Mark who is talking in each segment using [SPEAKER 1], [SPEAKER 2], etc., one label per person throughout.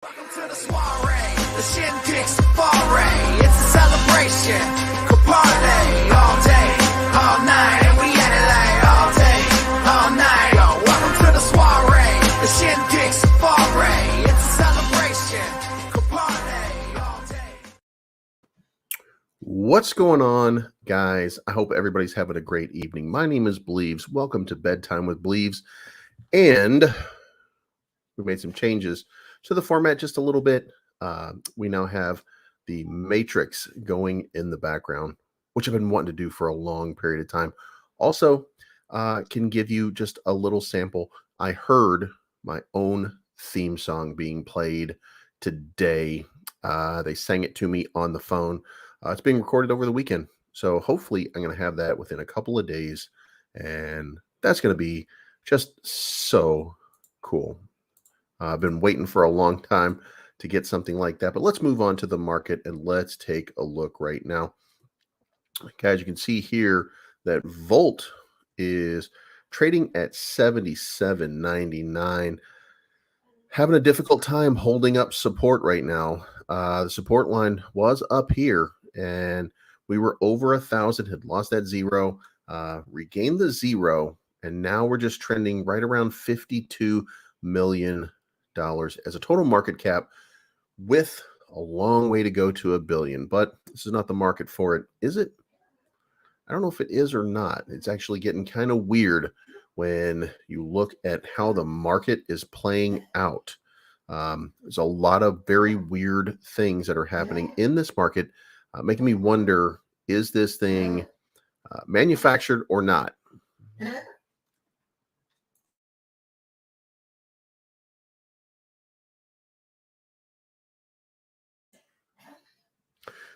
[SPEAKER 1] Welcome to the soiree, the shindig safari. It's a celebration, could party all day, all night, and we at it like all day, all night. Yo, welcome to the soiree, the shindig safari. It's a celebration, could party all day.
[SPEAKER 2] What's going on, guys? I hope everybody's having a great evening. My name is Bleaves. Welcome to Bedtime with Bleaves, and we made some changes to the format just a little bit. We now have the matrix going in the background, which I've been wanting to do for a long period of time. Also, can give you just a little sample. I heard my own theme song being played today. They sang it to me on the phone. It's being recorded over the weekend. So hopefully I'm going to have that within a couple of days. And that's going to be just so cool. I've been waiting for a long time to get something like that, but let's move on to the market and let's take a look right now. Okay, as you can see here, that Volt is trading at 77.99, having a difficult time holding up support right now. The support line was up here, and we were over 1,000, had lost that zero, regained the zero, and now we're just trending right around $52 million as a total market cap, with a long way to go to $1 billion. But this is not the market for it, is it? I don't know if it is or not. It's actually getting kind of weird when you look at how the market is playing out. There's a lot of very weird things that are happening in this market, making me wonder, is this thing manufactured or not?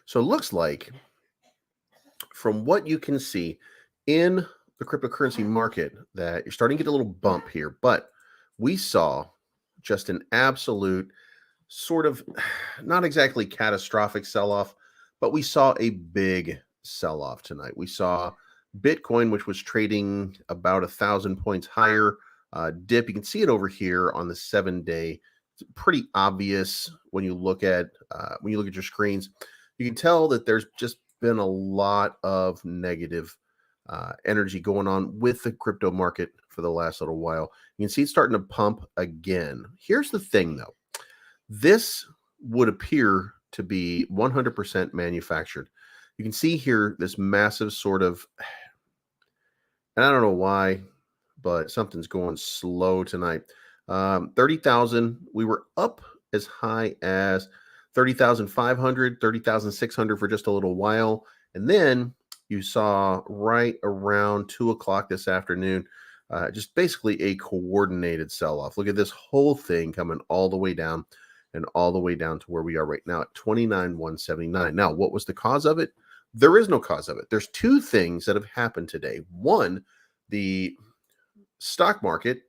[SPEAKER 2] So it looks like, from what you can see in the cryptocurrency market, that you're starting to get a little bump here, but we saw just an absolute sort of, not exactly catastrophic sell-off, but we saw a big sell-off tonight. We saw Bitcoin, which was trading about 1,000 points higher, dip. You can see it over here on the 7-day. It's pretty obvious when you look at your screens. You can tell that there's just been a lot of negative energy going on with the crypto market for the last little while. You can see it's starting to pump again. Here's the thing, though. This would appear to be 100% manufactured. You can see here this massive sort of, and I don't know why, but something's going slow tonight. 30,000. We were up as high as 30,500, 30,600 for just a little while. And then you saw right around 2 o'clock this afternoon, just basically a coordinated sell-off. Look at this whole thing coming all the way down and all the way down to where we are right now at 29,179. Now, what was the cause of it? There is no cause of it. There's two things that have happened today. One, the stock market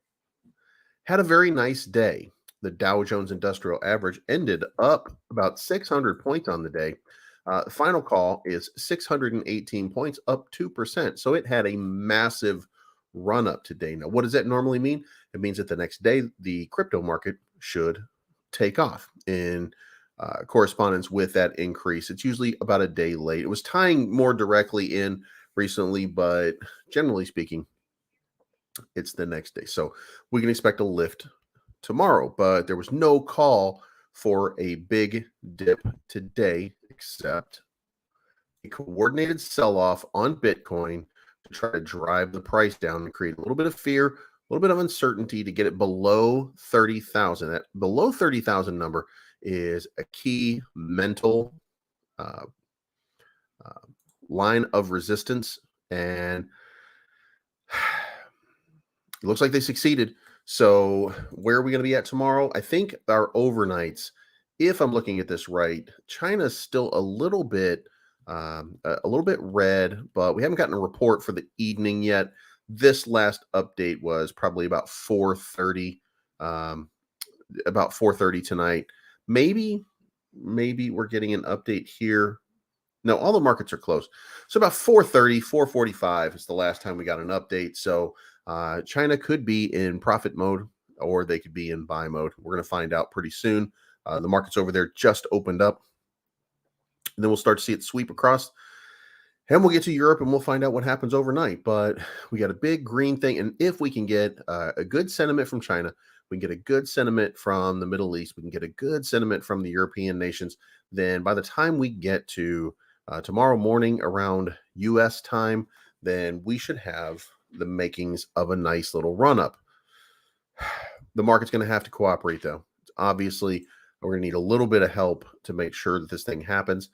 [SPEAKER 2] had a very nice day. The Dow Jones Industrial Average ended up about 600 points on the day. The final call is 618 points, up 2%. So it had a massive run up today. Now, what does that normally mean? It means that the next day, the crypto market should take off in correspondence with that increase. It's usually about a day late. It was tying more directly in recently, but generally speaking, it's the next day. So we can expect a lift tomorrow, but there was no call for a big dip today, except a coordinated sell-off on Bitcoin to try to drive the price down and create a little bit of fear, a little bit of uncertainty to get it below 30,000. That below 30,000 number is a key mental line of resistance, and it looks like they succeeded. So where are we going to be at tomorrow? I think our overnights, if I'm looking at this right, China's still a little bit red, but we haven't gotten a report for the evening yet. This last update was probably about 4:30, about 4:30 tonight. Maybe we're getting an update here. No, all the markets are closed. So about 4:30, 4:45 is the last time we got an update. So China could be in profit mode, or they could be in buy mode. We're going to find out pretty soon. The markets over there just opened up. And then we'll start to see it sweep across. And we'll get to Europe and we'll find out what happens overnight. But we got a big green thing. And if we can get a good sentiment from China, we can get a good sentiment from the Middle East, we can get a good sentiment from the European nations, then by the time we get to tomorrow morning around US time, then we should have the makings of a nice little run up. The market's going to have to cooperate, though. Obviously, we're going to need a little bit of help to make sure that this thing happens.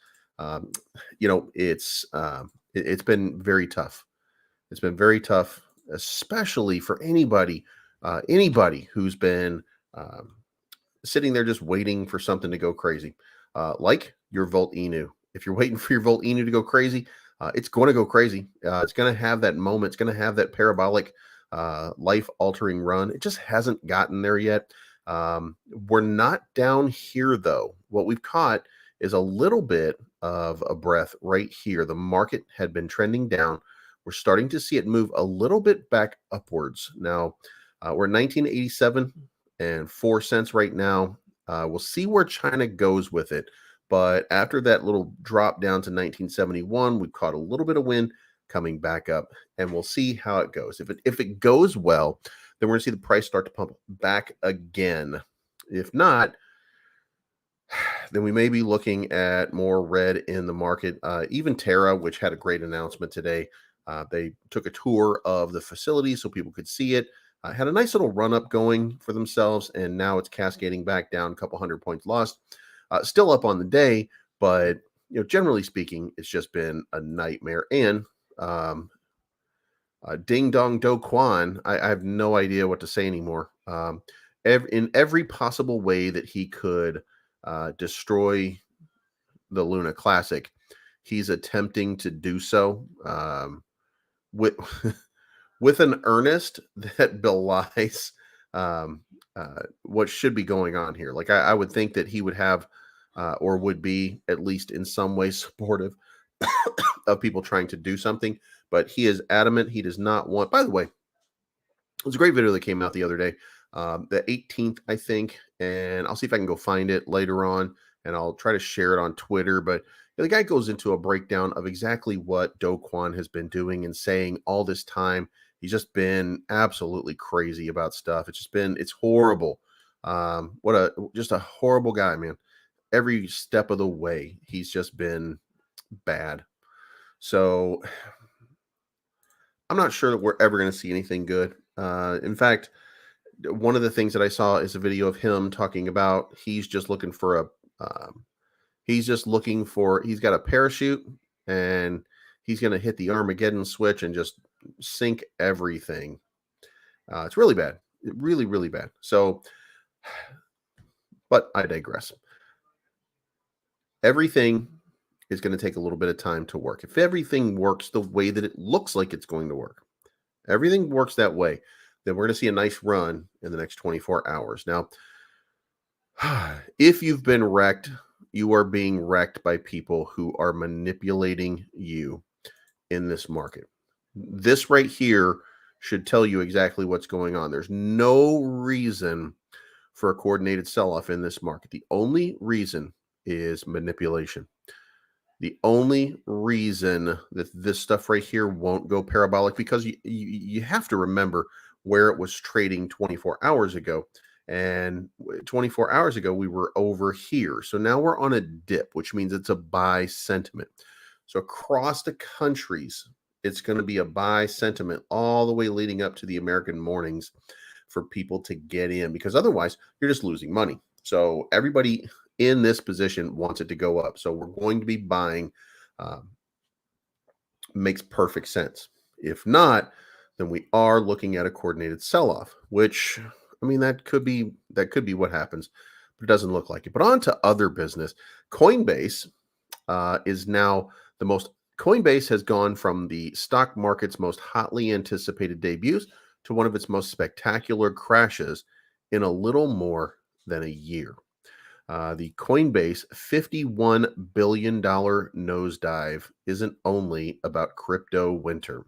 [SPEAKER 2] It's been very tough. It's been very tough, especially for anybody who's been sitting there just waiting for something to go crazy, like your Volt Inu. If you're waiting for your Volt Inu to go crazy, it's going to go crazy. It's going to have that moment. It's going to have that parabolic, life-altering run. It just hasn't gotten there yet. We're not down here, though. What we've caught is a little bit of a breath right here. The market had been trending down. We're starting to see it move a little bit back upwards. Now, we're 1987 and 4 cents right now. We'll see where China goes with it. But after that little drop down to 1971, we've caught a little bit of wind coming back up, and we'll see how it goes. If it goes well, then we're going to see the price start to pump back again. If not, then we may be looking at more red in the market. Even Terra, which had a great announcement today, they took a tour of the facility so people could see it. Had a nice little run up going for themselves, and now it's cascading back down, a couple 100 points lost. Still up on the day, but generally speaking, it's just been a nightmare. And Ding Dong Do Quan, I have no idea what to say anymore. In every possible way that he could destroy the Luna Classic, he's attempting to do so with with an earnest that belies what should be going on here. Like I would think that he would have or would be at least in some way supportive of people trying to do something, but he is adamant he does not want. By the way, it was a great video that came out the other day, the 18th, I think, and I'll see if I can go find it later on, and I'll try to share it on Twitter. But the guy goes into a breakdown of exactly what Do Kwon has been doing and saying all this time. He's just been absolutely crazy about stuff. It's horrible. Just a horrible guy, man. Every step of the way, he's just been bad. So I'm not sure that we're ever going to see anything good. In fact, one of the things that I saw is a video of him talking about he's just looking for he's got a parachute and he's going to hit the Armageddon switch and just sink everything. It's really bad. Really, really bad. So, but I digress. Everything is going to take a little bit of time to work. If everything works the way that it looks like it's going to work, everything works that way, then we're going to see a nice run in the next 24 hours. Now, if you've been wrecked, you are being wrecked by people who are manipulating you in this market. This right here should tell you exactly what's going on. There's no reason for a coordinated sell-off in this market. The only reason is manipulation. The only reason that this stuff right here won't go parabolic, because you have to remember where it was trading 24 hours ago. And 24 hours ago, we were over here. So now we're on a dip, which means it's a buy sentiment. So across the countries, it's going to be a buy sentiment all the way leading up to the American mornings for people to get in, because otherwise you're just losing money. So everybody in this position wants it to go up. So we're going to be buying. Makes perfect sense. If not, then we are looking at a coordinated sell-off, which, I mean, that could be what happens, but it doesn't look like it. But on to other business. Coinbase is now Coinbase has gone from the stock market's most hotly anticipated debuts to one of its most spectacular crashes in a little more than a year. The Coinbase $51 billion nosedive isn't only about crypto winter.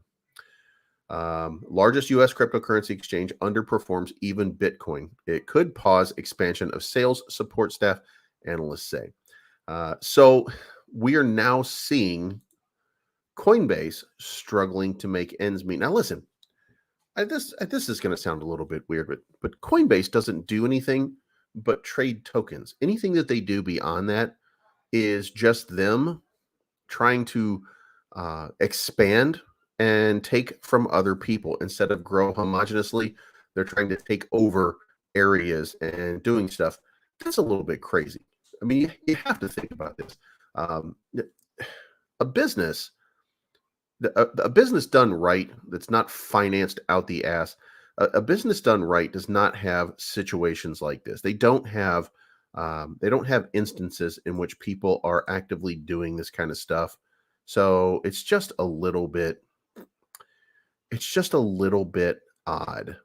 [SPEAKER 2] Largest U.S. cryptocurrency exchange underperforms even Bitcoin. It could pause expansion of sales support staff, analysts say. So we are now seeing Coinbase struggling to make ends meet. Now, listen, this is going to sound a little bit weird, but Coinbase doesn't do anything but trade tokens. Anything that they do beyond that is just them trying to expand and take from other people instead of grow homogenously. They're trying to take over areas and doing stuff. That's a little bit crazy. I mean, you have to think about this. Um, a business, a business done right, that's not financed out the ass. A business done right does not have situations like this. They don't have instances in which people are actively doing this kind of stuff. So it's just a little bit odd.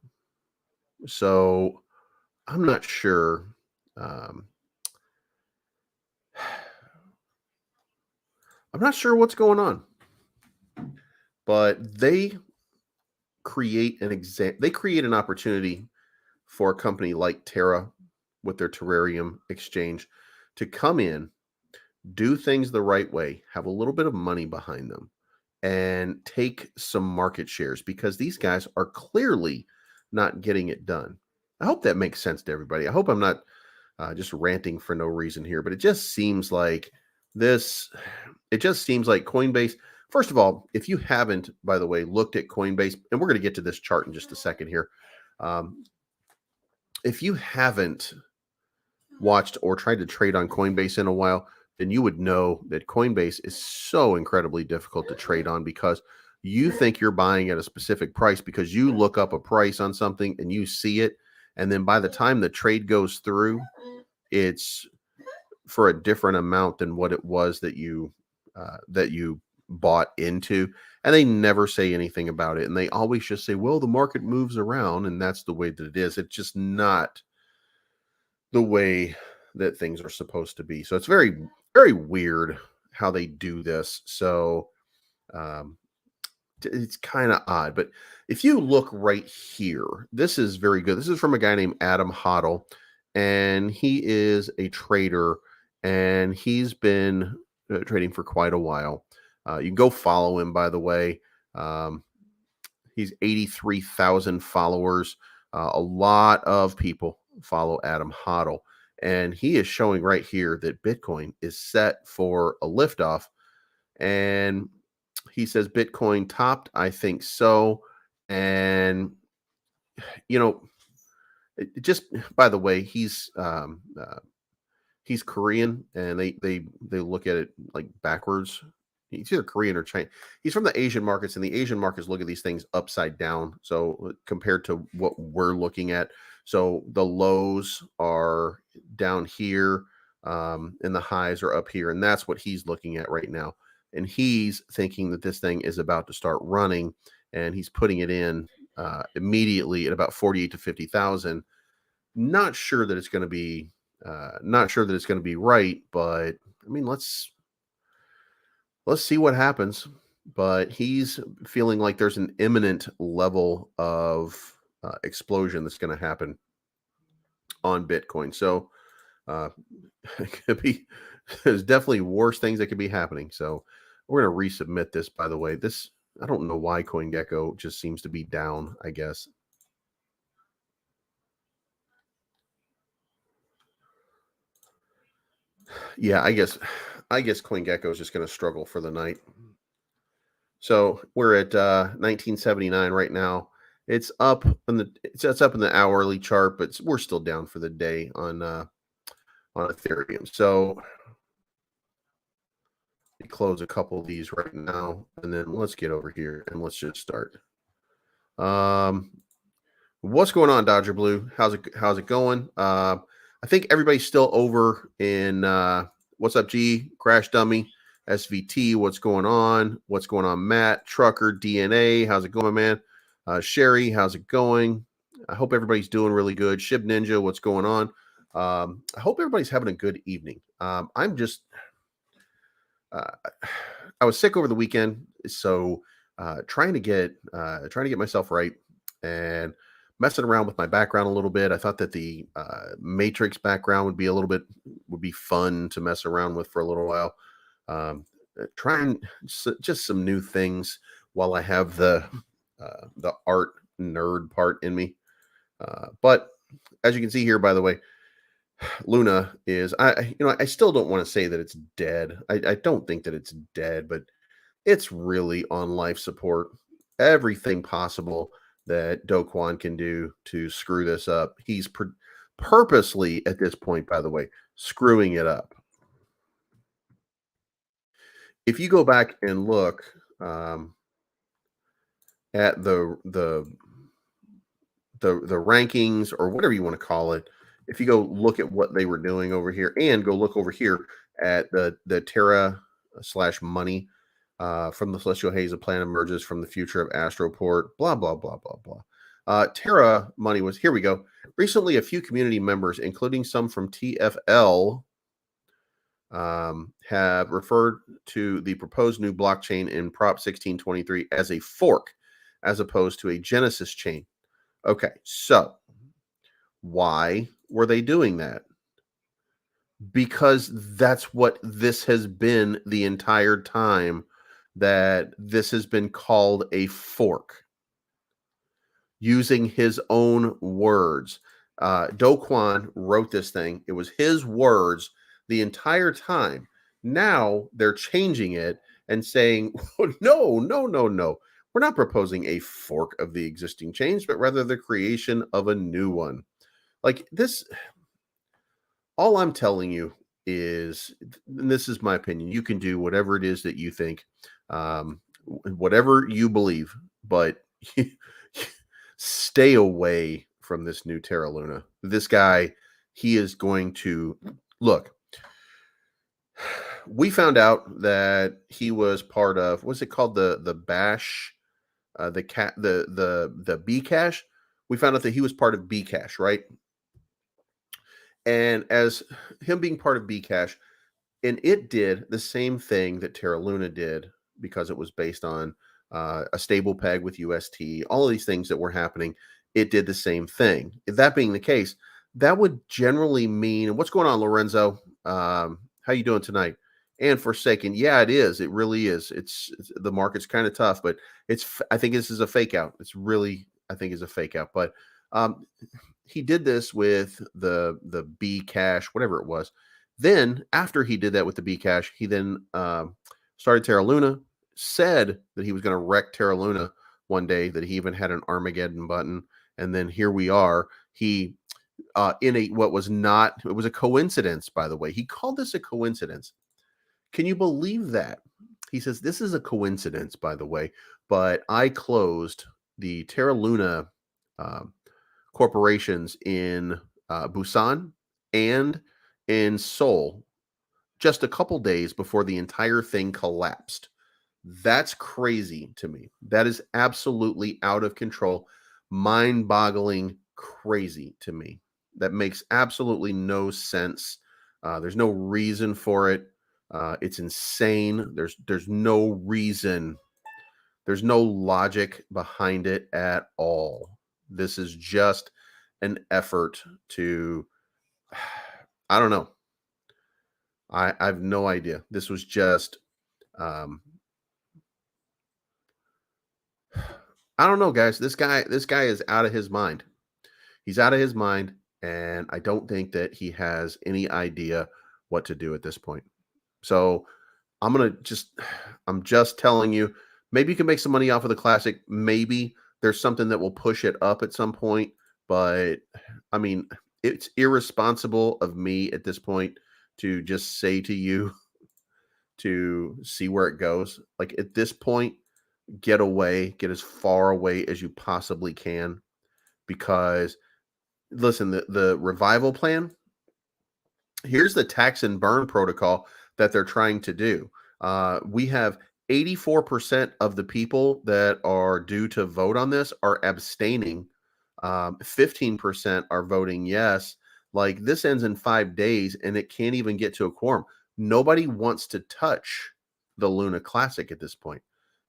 [SPEAKER 2] So I'm not sure. I'm not sure what's going on, but they create an opportunity for a company like Terra with their Terareum exchange to come in, do things the right way, have a little bit of money behind them, and take some market shares because these guys are clearly not getting it done. I hope that makes sense to everybody. I hope I'm not just ranting for no reason here, but it just seems like Coinbase. First of all, if you haven't, by the way, looked at Coinbase, and we're going to get to this chart in just a second here. If you haven't watched or tried to trade on Coinbase in a while, then you would know that Coinbase is so incredibly difficult to trade on because you think you're buying at a specific price because you look up a price on something and you see it. And then by the time the trade goes through, it's for a different amount than what it was that you bought into. And they never say anything about it. And they always just say, well, the market moves around and that's the way that it is. It's just not the way that things are supposed to be. So it's very, very weird how they do this. So it's kind of odd. But if you look right here, this is very good. This is from a guy named Adam Hoddle, and he is a trader, and he's been trading for quite a while. You can go follow him, by the way. He's 83,000 followers. A lot of people follow Adam Hoddle, and he is showing right here that Bitcoin is set for a liftoff. And he says Bitcoin topped. I think so. And just by the way, he's Korean, and they look at it like backwards. He's either Korean or Chinese. He's from the Asian markets, and the Asian markets look at these things upside down. So compared to what we're looking at, so the lows are down here, and the highs are up here, and that's what he's looking at right now. And he's thinking that this thing is about to start running, and he's putting it in immediately at about 48 to 50,000. Not sure that it's going to be right, but I mean, let's see what happens. But he's feeling like there's an imminent level of explosion that's going to happen on Bitcoin. So it could be, there's definitely worse things that could be happening. So we're going to resubmit this, by the way. This, I don't know why CoinGecko just seems to be down, I guess. Yeah, I guess CoinGecko is just going to struggle for the night. So we're at 1979 right now. It's up in the hourly chart, but we're still down for the day on Ethereum. So we close a couple of these right now, and then let's get over here and let's just start. What's going on, Dodger Blue? How's it going? I think everybody's still over in what's up, G Crash Dummy, SVT. What's going on? What's going on, Matt Trucker DNA? How's it going, man? Sherry, how's it going? I hope everybody's doing really good. Shib Ninja, what's going on? I hope everybody's having a good evening. I'm just I was sick over the weekend, so trying to get myself right and messing around with my background a little bit. I thought that the matrix background would be fun to mess around with for a little while. Trying just some new things while I have the art nerd part in me. But as you can see here, by the way, Luna is I still don't want to say that it's dead. I don't think that it's dead, but it's really on life support. Everything possible that Do Kwon can do to screw this up, he's purposely at this point, by the way, screwing it up. If you go back and look at the rankings or whatever you want to call it, if you go look at what they were doing over here and go look over here at the Terra / money from the celestial haze, a plan emerges from the future of Astroport, blah blah blah blah blah. Terra money was, here we go. Recently, a few community members, including some from TFL, have referred to the proposed new blockchain in Prop 1623 as a fork, as opposed to a Genesis chain. Okay, so why were they doing that? Because that's what this has been the entire time, that this has been called a fork. Using his own words. Do Kwon wrote this thing. It was his words the entire time. Now they're changing it and saying, oh, no. We're not proposing a fork of the existing chains, but rather the creation of a new one. Like this, all I'm telling you is, and this is my opinion, you can do whatever it is that you think, whatever you believe, but stay away from this new TerraLuna. This guy, he is going to look. We found out that he was part of, what's it called, the Bash, the Bcash. We found out that he was part of Bcash, right? And as him being part of Bcash, and it did the same thing that TerraLuna did, because it was based on a stable peg with UST, all of these things that were happening, it did the same thing. If that being the case, that would generally mean, what's going on, Lorenzo? How you doing tonight? And Forsaken, yeah, it is. It really is. It's the market's kind of tough, but I think this is a fake out. It's really, I think, is a fake out. But he did this with the Bcash, whatever it was. Then after he did that with the Bcash, he then started TerraLuna, said that he was going to wreck TerraLuna one day, that he even had an Armageddon button. And then here we are. He it was a coincidence, by the way. He called this a coincidence. Can you believe that? He says, this is a coincidence, by the way, but I closed the TerraLuna corporations in Busan and in Seoul just a couple days before the entire thing collapsed. That's crazy to me. That is absolutely out of control, mind-boggling crazy to me. That makes absolutely no sense. There's no reason for it. It's insane. There's no reason. There's no logic behind it at all. This is just an effort to, I don't know. I have no idea. This was just, I don't know, guys. This guy is out of his mind. He's out of his mind, and I don't think that he has any idea what to do at this point. So I'm just telling you, maybe you can make some money off of the classic. Maybe there's something that will push it up at some point. But I mean, it's irresponsible of me at this point to just say to you to see where it goes. Like at this point, get as far away as you possibly can, because listen, the revival plan, here's the tax and burn protocol that they're trying to do. We have 84% of the people that are due to vote on this are abstaining. 15% are voting yes. Like, this ends in 5 days and it can't even get to a quorum. Nobody wants to touch the Luna Classic at this point.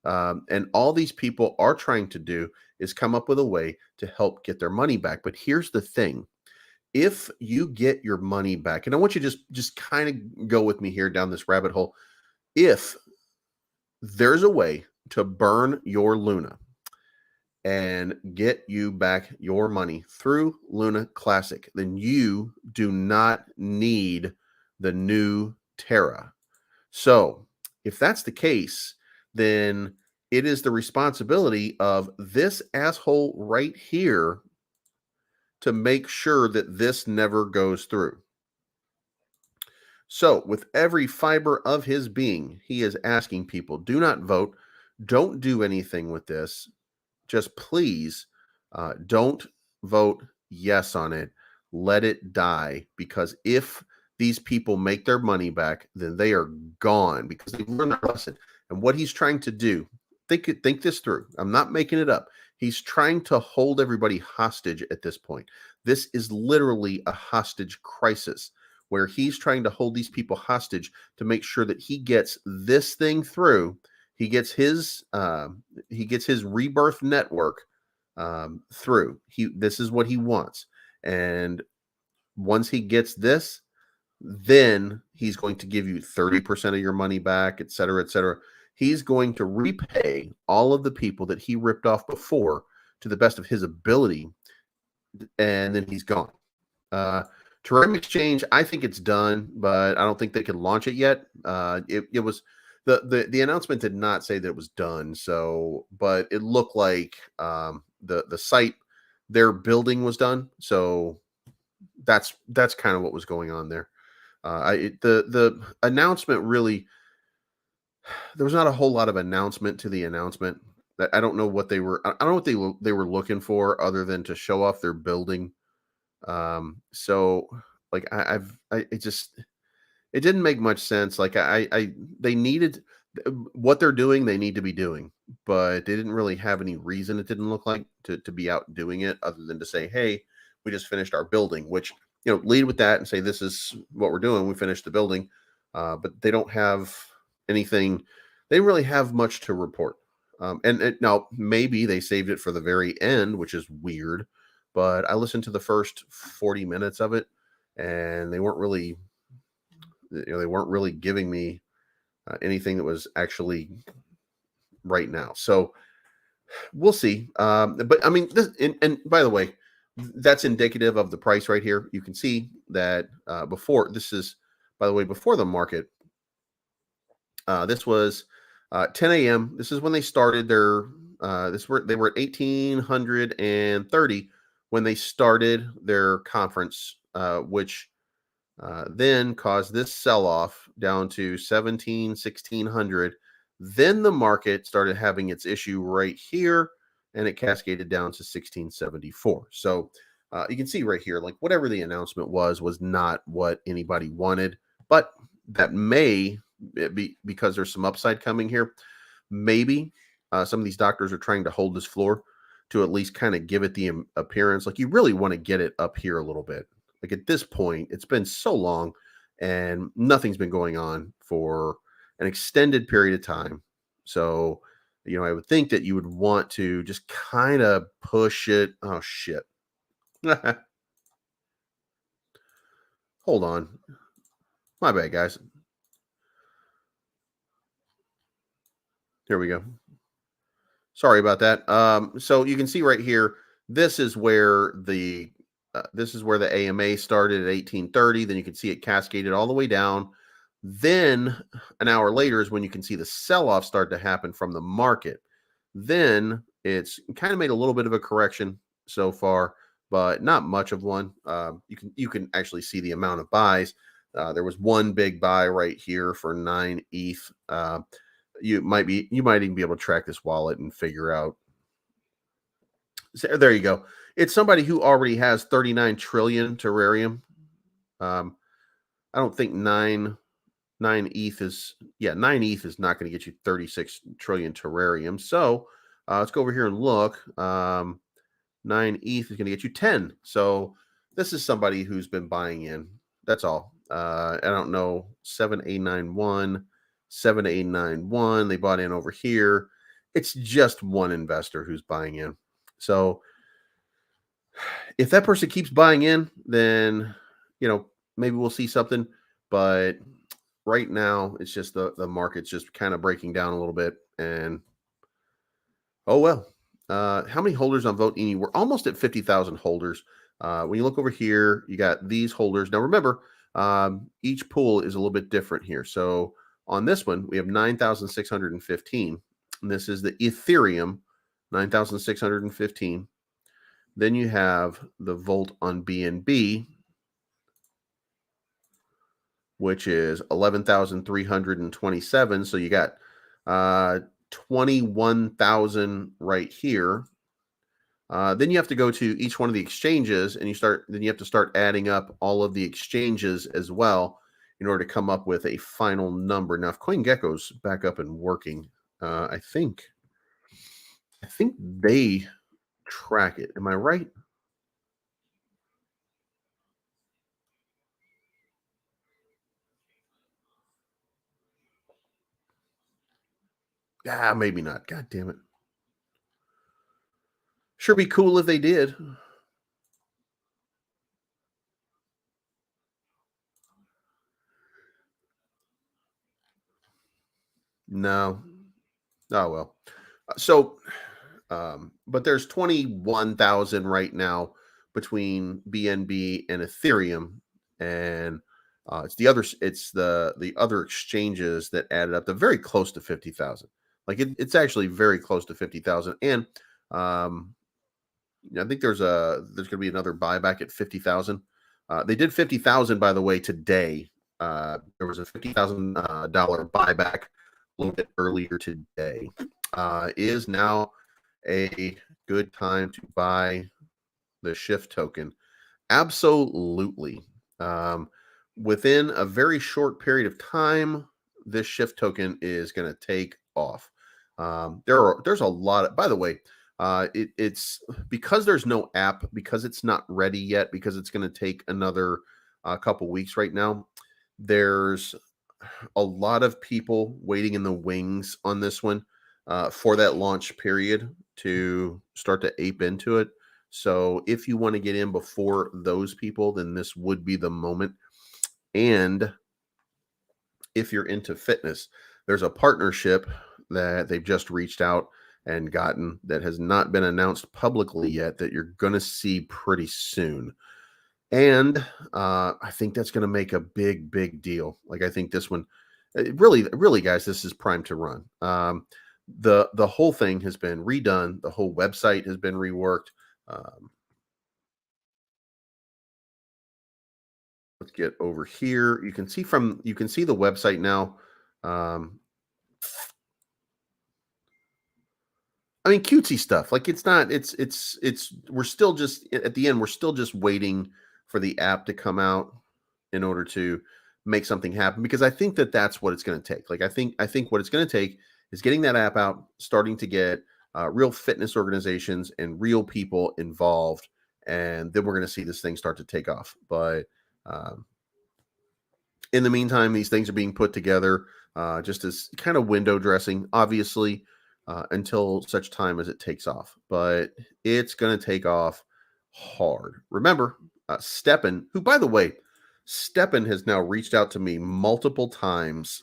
[SPEAKER 2] And all these people are trying to do is come up with a way to help get their money back. But here's the thing. If you get your money back, and I want you to just kind of go with me here down this rabbit hole. If there's a way to burn your Luna and get you back your money through Luna Classic, then you do not need the new Terra. So if that's the case, then it is the responsibility of this asshole right here to make sure that this never goes through. So with every fiber of his being, he is asking people, do not vote. Don't do anything with this. Just please don't vote yes on it. Let it die, because if these people make their money back, then they are gone because they've learned their lesson. And what he's trying to do, think this through. I'm not making it up. He's trying to hold everybody hostage at this point. This is literally a hostage crisis where he's trying to hold these people hostage to make sure that he gets this thing through. He gets his rebirth network through. This is what he wants. And once he gets this, then he's going to give you 30% of your money back, et cetera, et cetera. He's going to repay all of the people that he ripped off before to the best of his ability, and then he's gone. Terareum Exchange, I think it's done, but I don't think they can launch it yet. It was the announcement did not say that it was done, so but it looked like the site their building was done. So that's kind of what was going on there. The announcement really, there was not a whole lot of announcement to the announcement. I don't know what they were. I don't know what they were looking for other than to show off their building. So like it didn't make much sense. Like they needed what they're doing. They need to be doing, but they didn't really have any reason. It didn't look like to be out doing it other than to say, hey, we just finished our building, which, lead with that and say, this is what we're doing. We finished the building. But they don't have anything. They didn't really have much to report. And now maybe they saved it for the very end, which is weird, but I listened to the first 40 minutes of it and they weren't really, they weren't really giving me anything that was actually right now. So we'll see. But I mean, this, and by the way, that's indicative of the price right here. You can see that before the market, this was 10 a.m. This is when they started their, they were at 1830 when they started their conference, which then caused this sell-off down to 1600. Then the market started having its issue right here, and it cascaded down to 1674. So you can see right here, like whatever the announcement was not what anybody wanted, but that may be because there's some upside coming here. Maybe some of these doctors are trying to hold this floor to at least kind of give it the appearance. Like you really want to get it up here a little bit. Like at this point, it's been so long and nothing's been going on for an extended period of time. So, I would think that you would want to just kind of push it. Oh, shit. Hold on. My bad, guys. Here we go. Sorry about that. So you can see right here, this is where the AMA started at 1830. Then you can see it cascaded all the way down. Then an hour later is when you can see the sell-off start to happen from the market. Then it's kind of made a little bit of a correction so far, but not much of one. You can actually see the amount of buys. There was one big buy right here for 9 ETH. You might even be able to track this wallet and figure out. So there you go. It's somebody who already has 39 trillion Terrareum. I don't think 9 ETH is 9 ETH is not going to get you 36 trillion Terrareum. So let's go over here and look. 9 ETH is going to get you 10. So this is somebody who's been buying in. That's all. I don't know. 7891. 7891. They bought in over here. it's just one investor who's buying in. So if that person keeps buying in, then maybe we'll see something. But right now, it's just the market's just kind of breaking down a little bit, and oh well. How many holders on Vote Any? We're almost at 50,000 holders. When you look over here, you got these holders. Now remember, each pool is a little bit different here. So on this one, we have 9,615. And this is the Ethereum, 9,615. Then you have the Volt on BNB, which is 11,327. So you got 21,000 right here. Then you have to go to each one of the exchanges, and then you have to start adding up all of the exchanges as well in order to come up with a final number. Now, if CoinGecko's back up and working, I think they track it. Am I right? Maybe not. God damn it. Sure be cool if they did. No. Oh well. So but there's 21,000 right now between BNB and Ethereum, and it's the other exchanges that added up to very close to 50,000. Like it's actually very close to 50,000, and I think there's going to be another buyback at 50,000. They did 50,000, by the way, today. There was a $50,000 buyback a little bit earlier today. Is now a good time to buy the Shift token? Absolutely. Within a very short period of time, this Shift token is going to take off. There's a lot of, by the way, it's because there's no app, because it's not ready yet, because it's going to take another couple weeks right now. There's a lot of people waiting in the wings on this one for that launch period to start to ape into it. So if you want to get in before those people, then this would be the moment. And if you're into fitness, there's a partnership that they've just reached out and gotten that has not been announced publicly yet that you're going to see pretty soon. And I think that's going to make a big, big deal. Like, I think this one, really, guys, this is primed to run. The whole thing has been redone. The whole website has been reworked. Let's get over here. You can see the website now. I mean, cutesy stuff. Like we're still just at the end. We're still just waiting for the app to come out in order to make something happen, because I think that's what it's going to take. Like, I think what it's going to take is getting that app out, starting to get real fitness organizations and real people involved, and then we're going to see this thing start to take off. But in the meantime, these things are being put together just as kind of window dressing, obviously, until such time as it takes off. But it's going to take off hard. Remember, Steppen, who, by the way, Steppen has now reached out to me multiple times.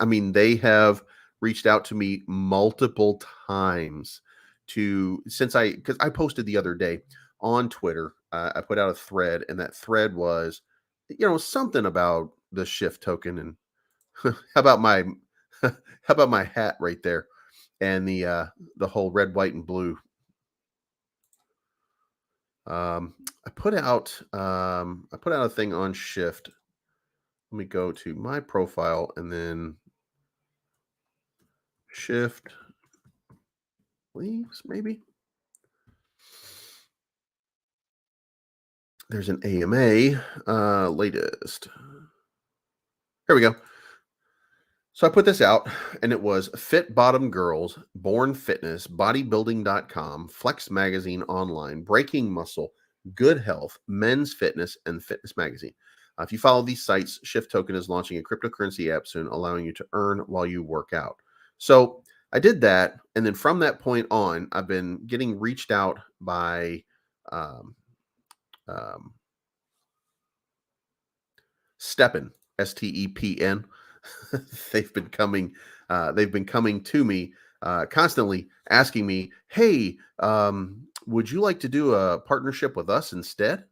[SPEAKER 2] I mean, they have reached out to me multiple times because I posted the other day on Twitter. I put out a thread, and that thread was, something about the Shift token, and how about my hat right there, and the whole red, white, and blue. I put out a thing on Shift. Let me go to my profile and then Shift leaves, maybe. There's an AMA latest. Here we go. So I put this out, and it was Fit Bottom Girls, Born Fitness, Bodybuilding.com, Flex Magazine Online, Breaking Muscle, Good Health, Men's Fitness, and Fitness Magazine. If you follow these sites, Shift Token is launching a cryptocurrency app soon, allowing you to earn while you work out. So I did that, and then from that point on, I've been getting reached out by um, um, Steppen, STEPN. they've been coming. They've been coming to me constantly, asking me, "Hey, would you like to do a partnership with us instead?"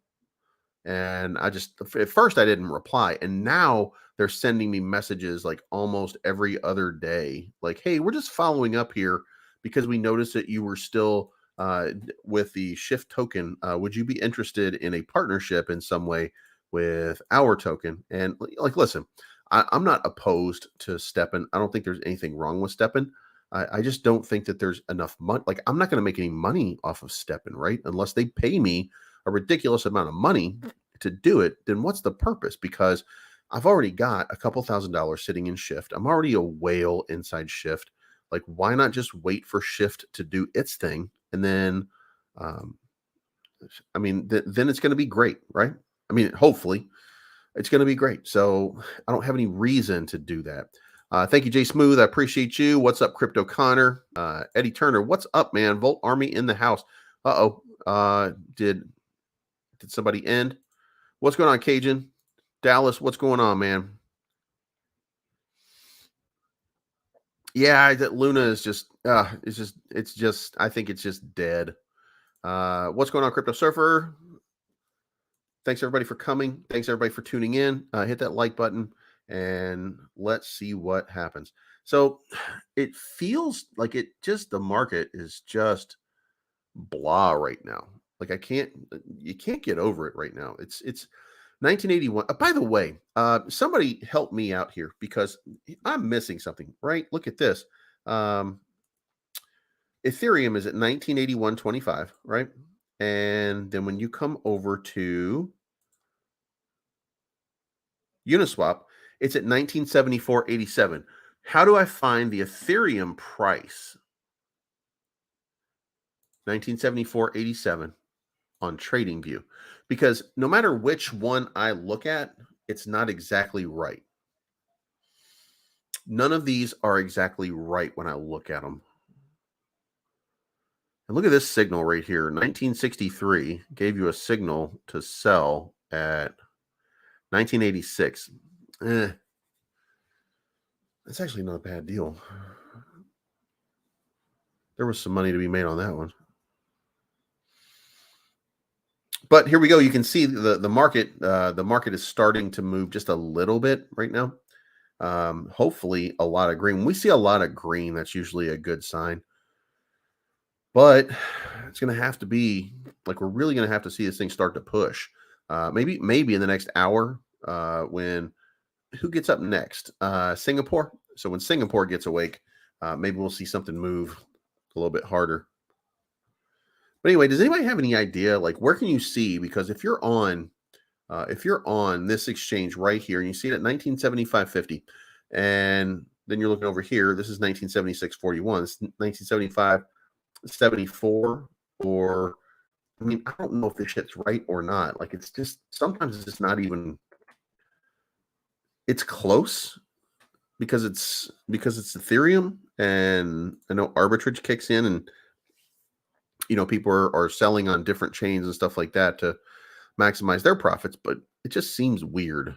[SPEAKER 2] And I just at first I didn't reply, and now they're sending me messages like almost every other day, like, "Hey, we're just following up here because we noticed that you were still with the Shift token. Would you be interested in a partnership in some way with our token?" And like, listen, I'm not opposed to Steppen. I don't think there's anything wrong with Steppen. I just don't think that there's enough money. Like, I'm not going to make any money off of Steppen, right? Unless they pay me a ridiculous amount of money to do it, then what's the purpose? Because I've already got a couple $1,000s sitting in Shift. I'm already a whale inside Shift. Like, why not just wait for Shift to do its thing? And then, um, I mean, then it's going to be great, right? I mean, hopefully it's going to be great. So I don't have any reason to do that. Thank you, Jay Smooth. I appreciate you. What's up, Crypto Connor? Eddie Turner, what's up, man? Volt Army in the house. Uh-oh. Did somebody end? What's going on, Cajun? Dallas, what's going on, man? Yeah, that Luna is just I think it's just dead. What's going on, Crypto Surfer? Thanks everybody for coming. Thanks everybody for tuning in. Hit that like button and let's see what happens. So it feels like the market is just blah right now. Like you can't get over it right now. It's 1981. By the way, somebody help me out here because I'm missing something, right? Look at this. Ethereum is at 1981.25, right? And then when you come over to Uniswap, it's at 1974.87. How do I find the Ethereum price? 1974.87 on TradingView, because no matter which one I look at, it's not exactly right. None of these are exactly right when I look at them. And look at this signal right here. 1963 gave you a signal to sell at 1986. That's actually not a bad deal. There was some money to be made on that one. But here we go. You can see the market. The market is starting to move just a little bit right now. Hopefully, a lot of green. When we see a lot of green, that's usually a good sign. But it's going to have to be like we're really going to have to see this thing start to push. Maybe in the next hour. When who gets up next? Singapore. So when Singapore gets awake, maybe we'll see something move a little bit harder. But anyway, does anybody have any idea, like, where can you see? Because if you're on this exchange right here and you see it at 1975.50, and then you're looking over here, this is 1976.41, it's 1975.74, or I mean, I don't know if this shit's right or not. Like, it's just sometimes it's just not even. It's close because it's Ethereum, and I know arbitrage kicks in, and people are selling on different chains and stuff like that to maximize their profits, but it just seems weird.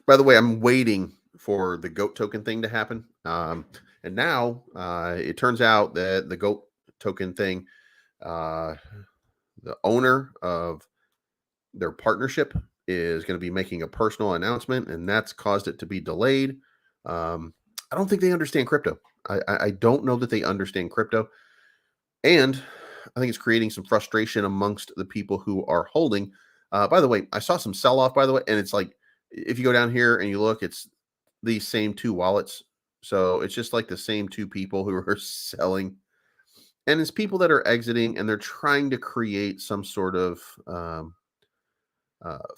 [SPEAKER 2] By the way, I'm waiting for the GOAT token thing to happen. And now it turns out that the GOAT token thing, the owner of their partnership is going to be making a personal announcement, and that's caused it to be delayed. I don't think they understand crypto. I don't know that they understand crypto. And I think it's creating some frustration amongst the people who are holding. By the way, I saw some sell off, by the way, and it's like, if you go down here and you look, it's these same two wallets. So it's just like the same two people who are selling. And it's people that are exiting, and they're trying to create some sort of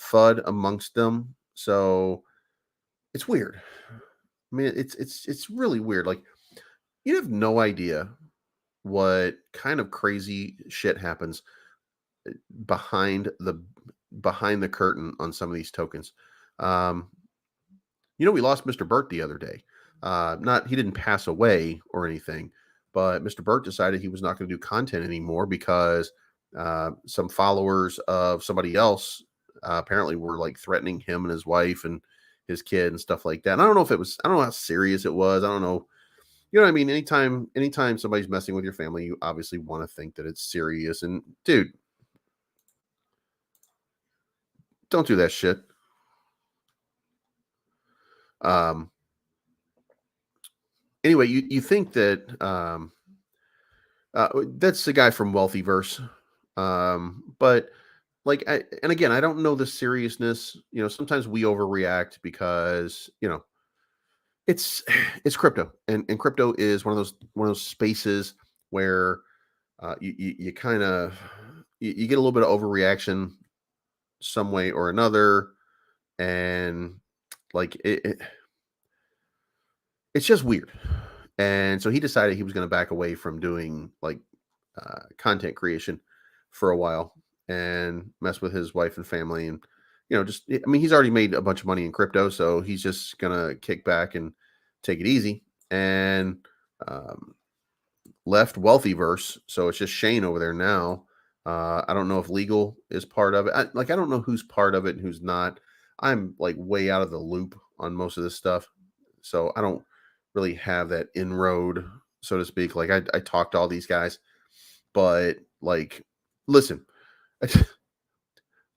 [SPEAKER 2] FUD amongst them. So it's weird. I mean, it's really weird. Like, you have no idea what kind of crazy shit happens behind the curtain on some of these tokens. We lost Mr. Burt the other day. He didn't pass away or anything, but Mr. Burt decided he was not going to do content anymore because some followers of somebody else apparently were like threatening him and his wife and his kid and stuff like that. And I don't know I don't know how serious it was. I don't know. You know what I mean? Anytime somebody's messing with your family, you obviously want to think that it's serious. And dude, don't do that shit. Anyway, you think that that's the guy from Wealthyverse, but like, and again, I don't know the seriousness. Sometimes we overreact because it's it's crypto, and crypto is one of those spaces where you kind of you get a little bit of overreaction some way or another, and like it's just weird. And so he decided he was going to back away from doing like content creation for a while and mess with his wife and family. And, he's already made a bunch of money in crypto. So he's just going to kick back and take it easy, and left Wealthyverse. So it's just Shane over there now. I don't know if legal is part of it. I don't know who's part of it and who's not. I'm like way out of the loop on most of this stuff. So I don't really have that inroad, so to speak. Like I talk to all these guys, but like, listen,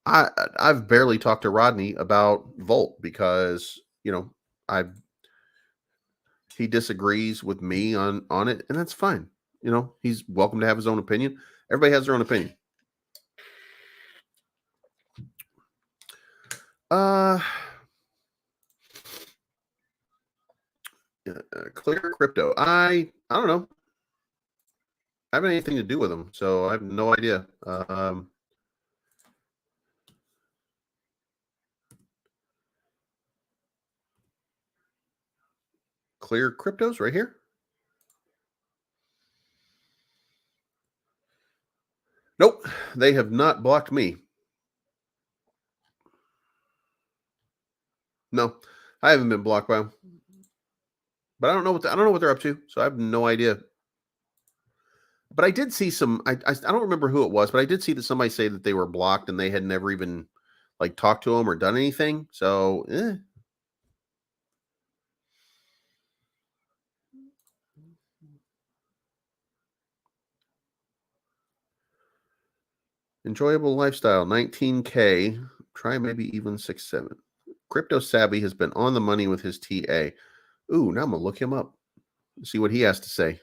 [SPEAKER 2] I've barely talked to Rodney about Volt because he disagrees with me on it, and that's fine. He's welcome to have his own opinion. Everybody has their own opinion. Clear Crypto. I don't know. I haven't anything to do with them, so I have no idea. Clear Cryptos right here. Nope, they have not blocked me. No, I haven't been blocked by them, but I don't know what they're up to, so I have no idea. But I did see some. I don't remember who it was, but I did see that somebody say that they were blocked and they had never even like talked to them or done anything. So, enjoyable lifestyle, 19K. Try maybe even 6-7. Crypto Savvy has been on the money with his TA. Ooh, now I'm gonna look him up. See what he has to say.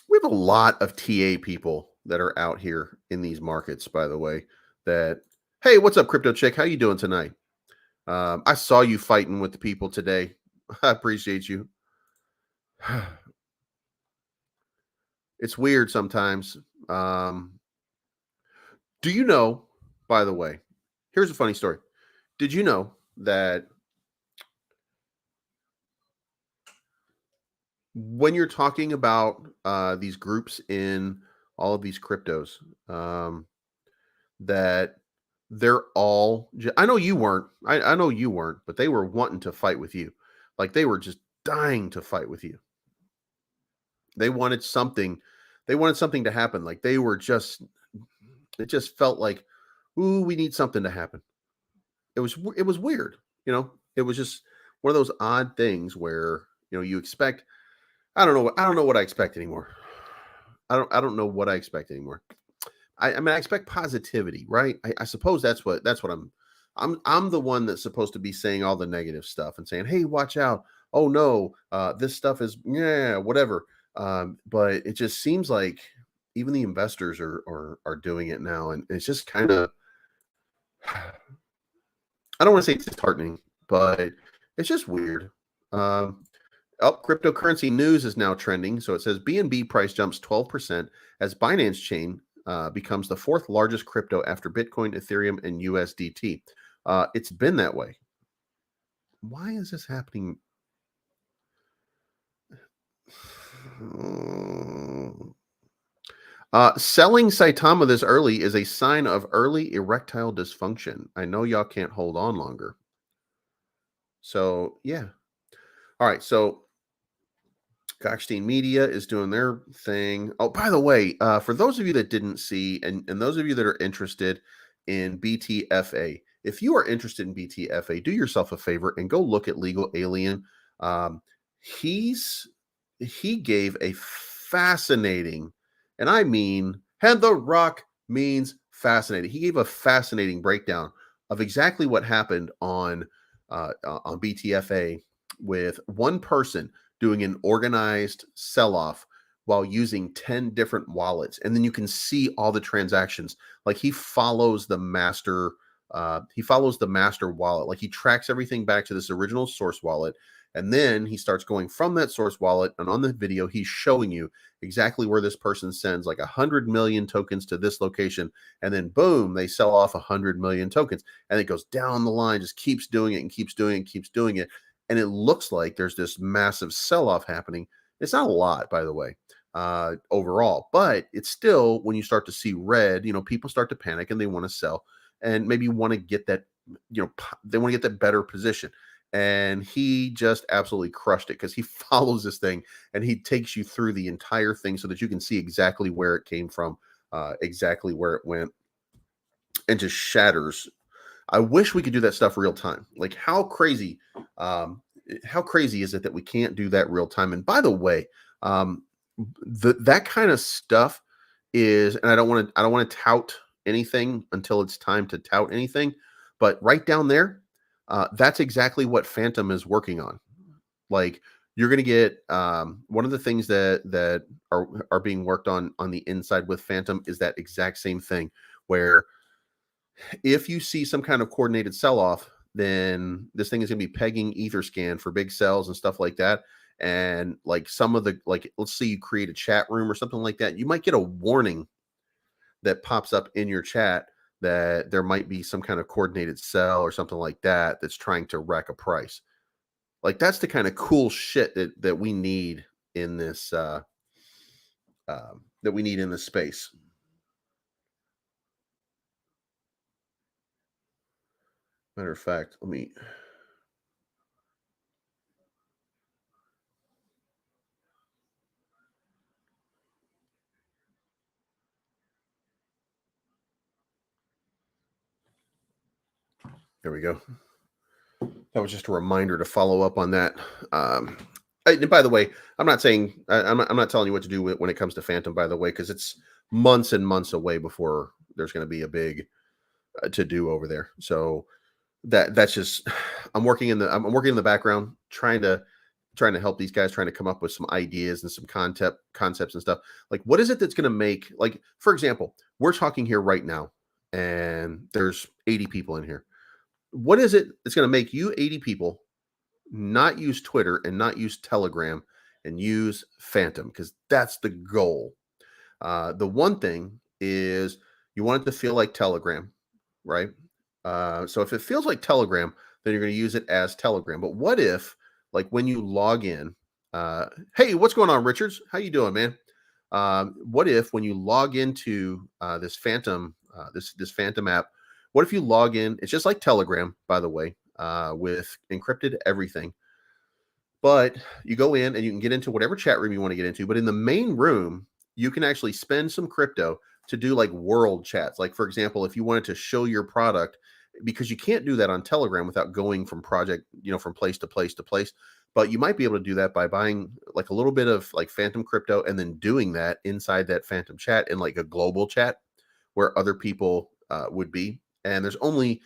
[SPEAKER 2] We have a lot of TA people that are out here in these markets, by the way. Hey, what's up, Crypto Chick? How you doing tonight? I saw you fighting with the people today. I appreciate you. It's weird sometimes. Do you know, by the way, here's a funny story. Did you know that when you're talking about these groups in all of these cryptos, that they're all, I know you weren't, I know you weren't, but they were wanting to fight with you. Like they were just dying to fight with you. They wanted something, to happen. Like it just felt like, ooh, we need something to happen. It was weird. It was just one of those odd things where, you expect, I don't know what I expect anymore. I don't know what I expect anymore. I mean, I expect positivity, right? I suppose that's what I'm the one that's supposed to be saying all the negative stuff and saying, hey, watch out. Oh no, this stuff is whatever. But it just seems like even the investors are doing it now, and it's just kind of, I don't want to say it's disheartening, but it's just weird. Cryptocurrency news is now trending. So it says BNB price jumps 12% as Binance chain becomes the fourth largest crypto after Bitcoin, Ethereum, and USDT. It's been that way. Why is this happening? Selling Saitama this early is a sign of early erectile dysfunction. I know y'all can't hold on longer. So, yeah. All right. So, Gochstein Media is doing their thing. Oh, by the way, for those of you that didn't see, and those of you that are interested in BTFA, if you are interested in BTFA, do yourself a favor and go look at Legal Alien. Um, he gave a fascinating, and I mean, and the rock means fascinating. He gave a fascinating breakdown of exactly what happened on BTFA with one person doing an organized sell-off while using 10 different wallets, and then you can see all the transactions. Like he follows the master wallet. Like he tracks everything back to this original source wallet, and then he starts going from that source wallet, and on the video he's showing you exactly where this person sends like 100 million tokens to this location, and then boom, they sell off 100 million tokens, and it goes down the line, just keeps doing it and keeps doing it and keeps doing it. And it looks like there's this massive sell-off happening. It's not a lot, by the way, overall, but it's still, when you start to see red, people start to panic and they want to sell, and maybe want to get that, they want to get that better position. And he just absolutely crushed it because he follows this thing and he takes you through the entire thing so that you can see exactly where it came from, exactly where it went, and just shatters. I wish we could do that stuff real time. Like how crazy is it that we can't do that real time? And by the way, that kind of stuff is, and I don't want to tout anything until it's time to tout anything, but right down there, that's exactly what Phantom is working on. Like you're going to get one of the things that are being worked on the inside with Phantom is that exact same thing, where if you see some kind of coordinated sell-off, then this thing is going to be pegging Etherscan for big sells and stuff like that. And like some of the, like, let's say you create a chat room or something like that, you might get a warning that pops up in your chat that there might be some kind of coordinated sell or something like that that's trying to wreck a price. Like that's the kind of cool shit that we need in this space. Matter of fact, there we go. That was just a reminder to follow up on that. And by the way, I'm not saying I'm not telling you what to do when it comes to Phantom, by the way, because it's months and months away before there's going to be a big to do over there. So that's just I'm working in the background trying to help these guys, trying to come up with some ideas and some concepts and stuff. Like what is it that's going to make, like, for example, we're talking here right now and there's 80 people in here. What is it that's going to make you 80 people not use Twitter and not use Telegram and use Phantom? Because that's the goal. The one thing is you want it to feel like Telegram, right? So if it feels like Telegram, then you're going to use it as Telegram. But what if, like, when you log in, hey, what's going on, Richards? How you doing, man? What if when you log into this Phantom, this Phantom app, what if you log in? It's just like Telegram, by the way, with encrypted everything. But you go in and you can get into whatever chat room you want to get into. But in the main room, you can actually spend some crypto to do like world chats. Like, for example, if you wanted to show your product, because you can't do that on Telegram without going from from place to place to place. But you might be able to do that by buying like a little bit of like Phantom crypto and then doing that inside that Phantom chat in like a global chat where other people would be. And there's only,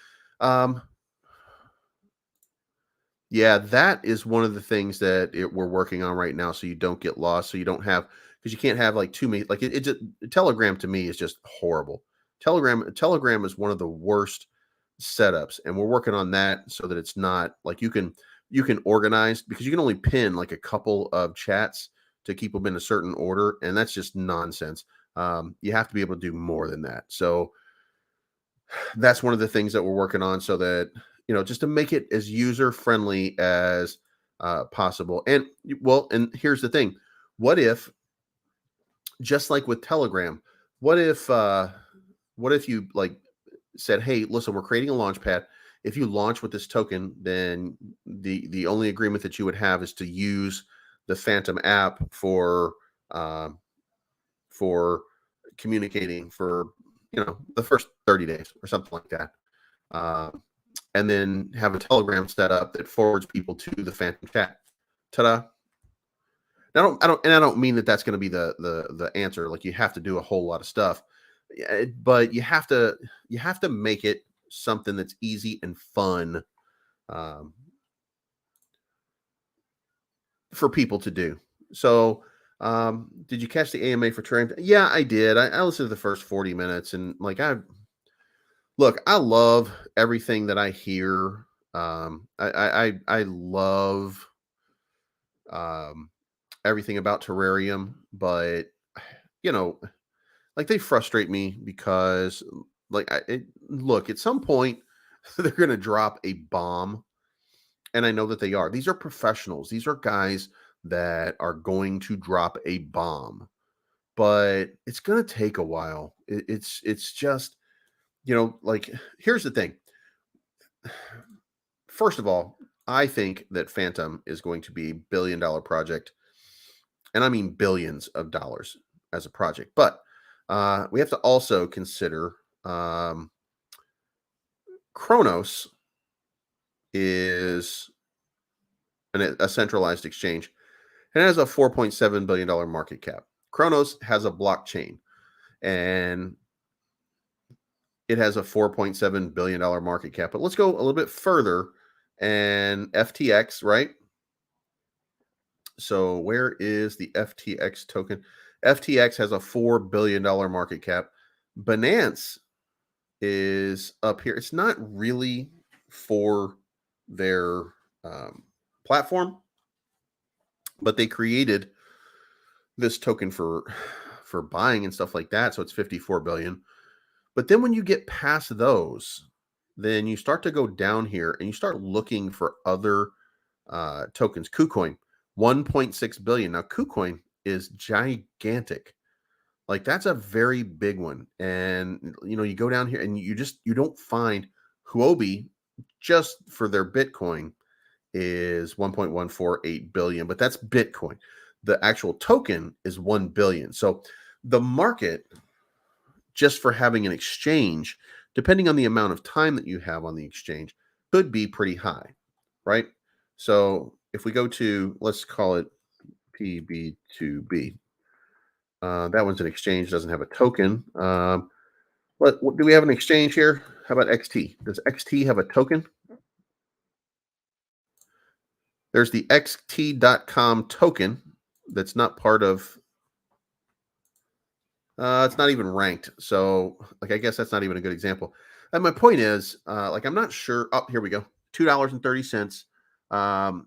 [SPEAKER 2] yeah, that is one of the things that we're working on right now. So you don't get lost. So you don't have, because you can't have like too many, like it just, Telegram to me is just horrible. Telegram is one of the worst setups. And we're working on that so that it's not like you can organize, because you can only pin like a couple of chats to keep them in a certain order. And that's just nonsense. You have to be able to do more than that. So that's one of the things that we're working on, so that, just to make it as user friendly as possible. And well, and here's the thing. What if, just like with Telegram, what if you like said, hey, listen, we're creating a launch pad. If you launch with this token, then the only agreement that you would have is to use the Phantom app uh, for communicating for the first 30 days or something like that. Uh, and then have a Telegram set up that forwards people to the Phantom chat. Ta-da! I don't mean that that's going to be the answer. Like you have to do a whole lot of stuff, but you have to make it something that's easy and fun um, for people to do. So, did you catch the AMA for Terareum? Yeah, I did. I listened to the first 40 minutes, and like I love everything that I hear. I love um, everything about Terrarium, but you know, like they frustrate me because look, at some point they're going to drop a bomb, and I know that they are. These are professionals. These are guys that are going to drop a bomb, but it's going to take a while. It's just like here's the thing. First of all, I think that Phantom is going to be $1 billion project, and I mean billions of dollars as a project. But we have to also consider Kronos is a centralized exchange and it has a $4.7 billion market cap. Kronos has a blockchain and it has a $4.7 billion market cap. But let's go a little bit further and FTX, right? So where is the FTX token? FTX has a $4 billion market cap. Binance is up here. It's not really for their platform, but they created this token for buying and stuff like that. So it's 54 billion. But then when you get past those, then you start to go down here and you start looking for other tokens. KuCoin, 1.6 billion. Now KuCoin is gigantic. Like that's a very big one. And you go down here and you don't find Huobi just for their Bitcoin is 1.148 billion, but that's Bitcoin. The actual token is 1 billion. So the market just for having an exchange, depending on the amount of time that you have on the exchange, could be pretty high, right? So if we go to, let's call it PB2B, that one's an exchange, doesn't have a token. What do we have an exchange here? How about XT? Does XT have a token? There's the xt.com token that's not part of it's not even ranked. So like I guess that's not even a good example. And my point is, like I'm not sure. Oh, here we go. $2.30.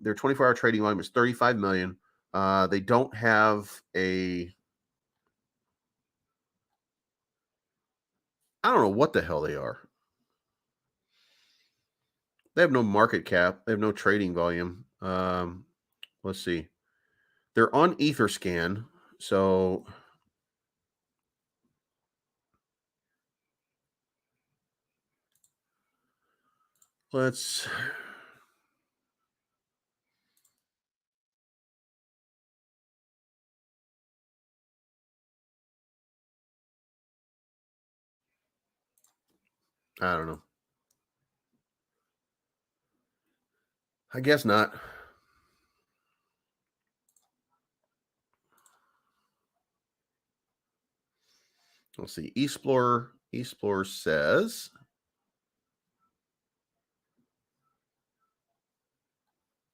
[SPEAKER 2] Their 24-hour trading volume is 35 million. They don't have I don't know what the hell they are. They have no market cap. They have no trading volume. Let's see. They're on Etherscan. So let's I don't know. I guess not. Let's see. Explorer says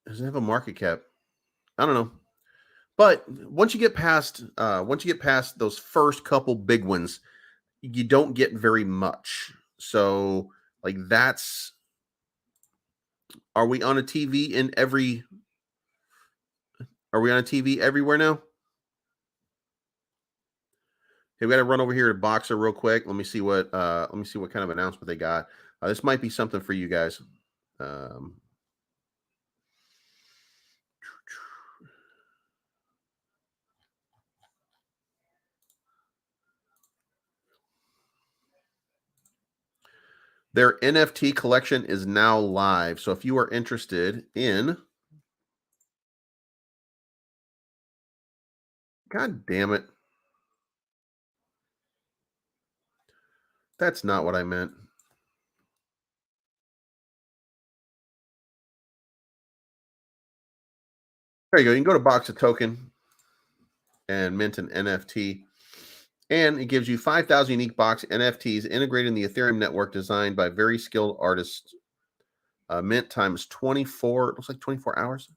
[SPEAKER 2] doesn't have a market cap. I don't know. But once you get past those first couple big ones, you don't get very much. So like that's are we on a TV in every are we on a TV everywhere now? Hey, we got to run over here to Boxer real quick. Let me see what kind of announcement they got. This might be something for you guys. Um, Their NFT collection is now live. So if you are interested in, God damn it. That's not what I meant. There you go. You can go to Box a Token and mint an NFT. And it gives you 5,000 unique box NFTs integrated in the Ethereum network designed by very skilled artists. Mint times 24, it looks like 24 hours.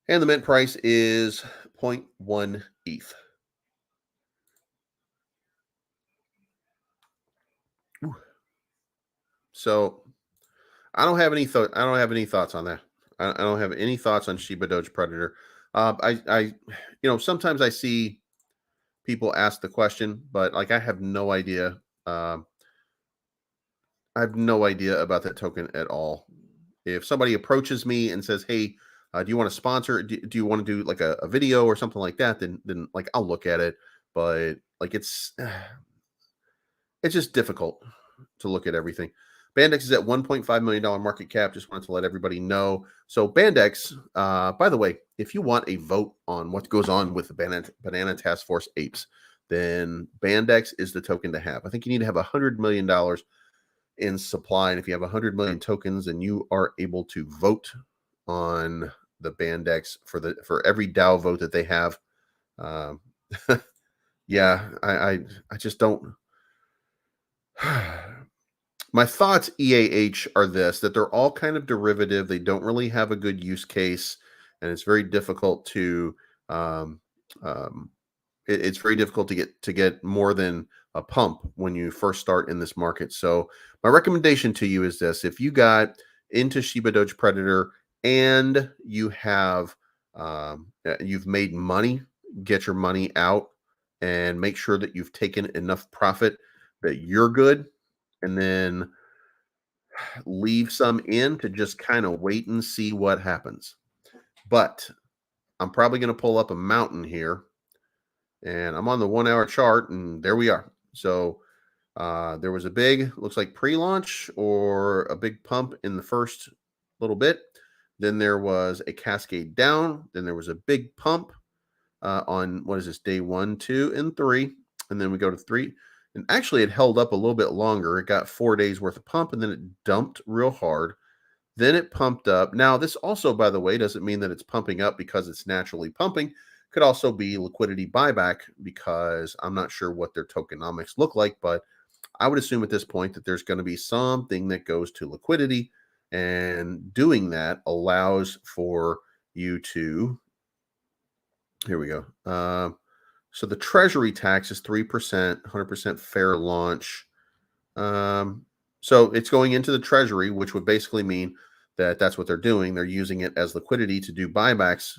[SPEAKER 2] And the mint price is 0.1 ETH. Ooh. So I don't have any thoughts on that. I don't have any thoughts on Shiba Doge Predator. Sometimes I see people ask the question, but like I have no idea. I have no idea about that token at all. If somebody approaches me and says, "Hey, do you want to sponsor? Do you want to do like a video or something like that?" Then like I'll look at it, but like it's just difficult to look at everything. Bandex is at $1.5 million market cap. Just wanted to let everybody know. So Bandex, by the way, if you want a vote on what goes on with the Banana Task Force apes, then Bandex is the token to have. I think you need to have $100 million in supply. And if you have 100 million tokens, then you are able to vote on the Bandex for every DAO vote that they have. Yeah, I just don't. My thoughts, EAH, are that they're all kind of derivative. They don't really have a good use case, and it's very difficult to it's very difficult to get more than a pump when you first start in this market. So my recommendation to you is this: if you got into Shiba Doge Predator and you have you've made money, get your money out and make sure that you've taken enough profit that you're good, and then leave some in to just kind of wait and see what happens. But I'm probably going to pull up a mountain here, and I'm on the 1 hour chart, and there we are. So there was a big, looks like pre-launch or a big pump in the first little bit. Then there was a cascade down. Then there was a big pump on, what is this, day 1, 2, and 3. And then we go to 3. And actually, it held up a little bit longer. It got 4 days worth of pump, and then it dumped real hard. Then it pumped up. Now, this also, by the way, doesn't mean that it's pumping up because it's naturally pumping. Could also be liquidity buyback, because I'm not sure what their tokenomics look like, but I would assume at this point that there's going to be something that goes to liquidity, and doing that allows for you to, here we go. So the treasury tax is 3%, 100% fair launch. So it's going into the treasury, which would basically mean that that's what they're doing. They're using it as liquidity to do buybacks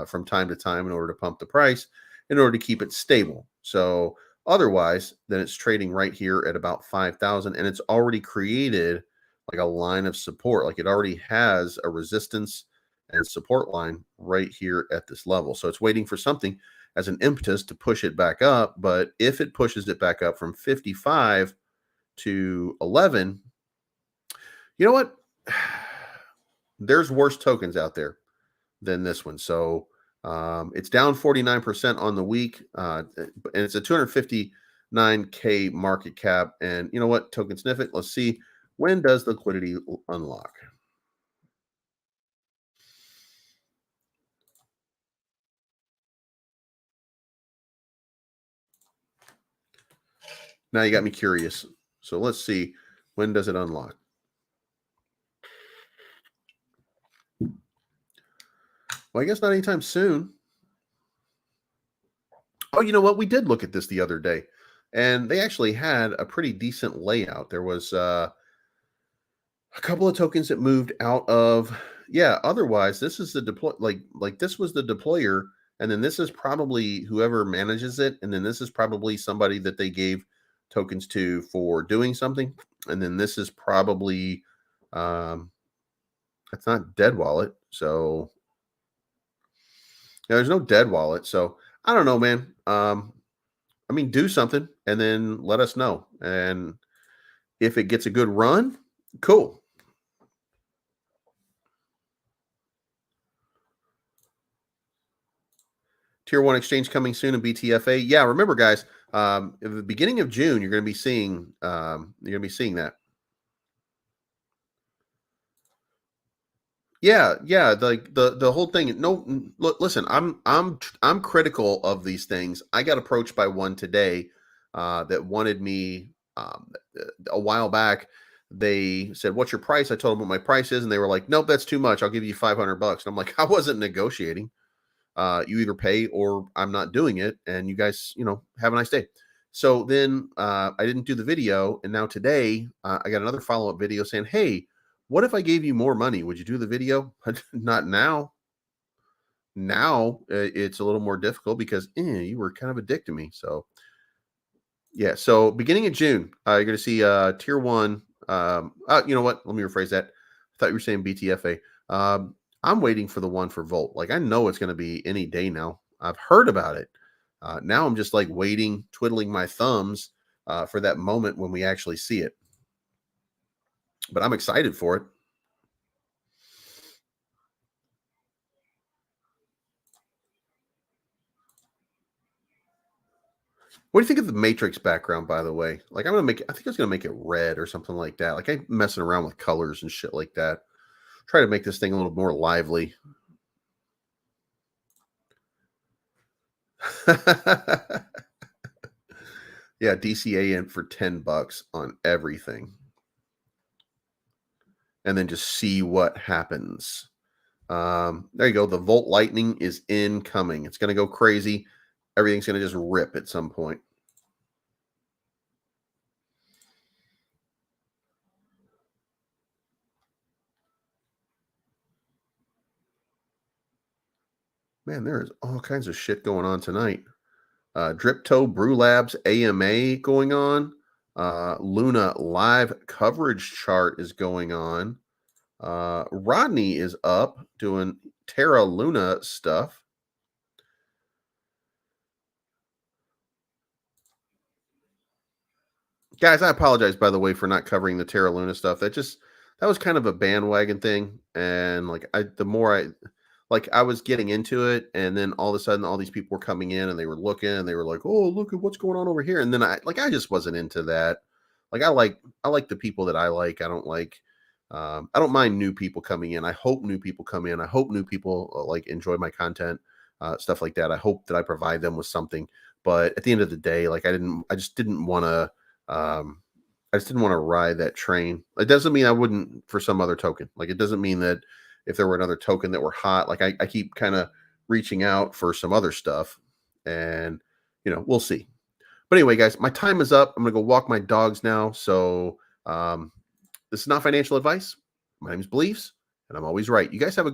[SPEAKER 2] from time to time in order to pump the price, in order to keep it stable. So otherwise, then it's trading right here at about 5,000, and it's already created like a line of support. Like it already has a resistance and support line right here at this level. So it's waiting for something as an impetus to push it back up. But if it pushes it back up from 55 to 11, you know what? There's worse tokens out there than this one. So it's down 49% on the week, and it's a 259K market cap. And you know what? Token sniff it. Let's see, when does liquidity unlock? Now you got me curious. So let's see, when does it unlock? Well, I guess not anytime soon. Oh, you know what? We did look at this the other day, and they actually had a pretty decent layout. There was a couple of tokens that moved out of, yeah. Otherwise, this is the deploy, like this was the deployer, and then this is probably whoever manages it, and then this is probably somebody that they gave tokens to for doing something, and then this is probably it's not dead wallet, so yeah, there's no dead wallet. So I don't know, man. I mean, do something. and then let us know. And if it gets a good run, cool. Tier 1 exchange coming soon in BTFA. Yeah, remember, guys, at the beginning of June, you're going to be seeing that. Yeah, yeah, like the whole thing. No, look, listen, I'm critical of these things. I got approached by one today that wanted me a while back. They said, "What's your price?" I told them what my price is, and they were like, "Nope, that's too much. I'll give you $500." And I'm like, I wasn't negotiating. You either pay or I'm not doing it, and you guys, have a nice day. So then I didn't do the video, and now today I got another follow-up video saying, "Hey, what if I gave you more money? Would you do the video?" Not now. Now it's a little more difficult because you were kind of a dick to me. So yeah. So beginning of June, you're going to see tier 1. You know what? Let me rephrase that. I thought you were saying BTFA. I'm waiting for the one for Volt. Like, I know it's going to be any day now. I've heard about it. Now I'm just like waiting, twiddling my thumbs for that moment when we actually see it. But I'm excited for it. What do you think of the Matrix background, by the way? Like, I think I was going to make it red or something like that. Like, I'm messing around with colors and shit like that. Try to make this thing a little more lively. Yeah, DCA in for $10 on everything. And then just see what happens. There you go. The Volt Lightning is incoming. It's going to go crazy. Everything's going to just rip at some point. Man, there is all kinds of shit going on tonight. Dripto Brew Labs AMA going on. Luna live coverage chart is going on. Rodney is up doing TerraLuna stuff. Guys, I apologize, by the way, for not covering the TerraLuna stuff. That was kind of a bandwagon thing. And like, I was getting into it, and then all of a sudden all these people were coming in and they were looking and they were like, "Oh, look at what's going on over here." And then I just wasn't into that. Like, I like the people that I like. I don't mind new people coming in. I hope new people come in. I hope new people like enjoy my content, stuff like that. I hope that I provide them with something. But at the end of the day, like, I just didn't want to ride that train. It doesn't mean I wouldn't for some other token. Like, it doesn't mean that if there were another token that were hot, like, I keep kind of reaching out for some other stuff, and we'll see. But anyway, guys, my time is up. I'm gonna go walk my dogs now. So this is not financial advice. My name is Beliefs, and I'm always right. You guys have a good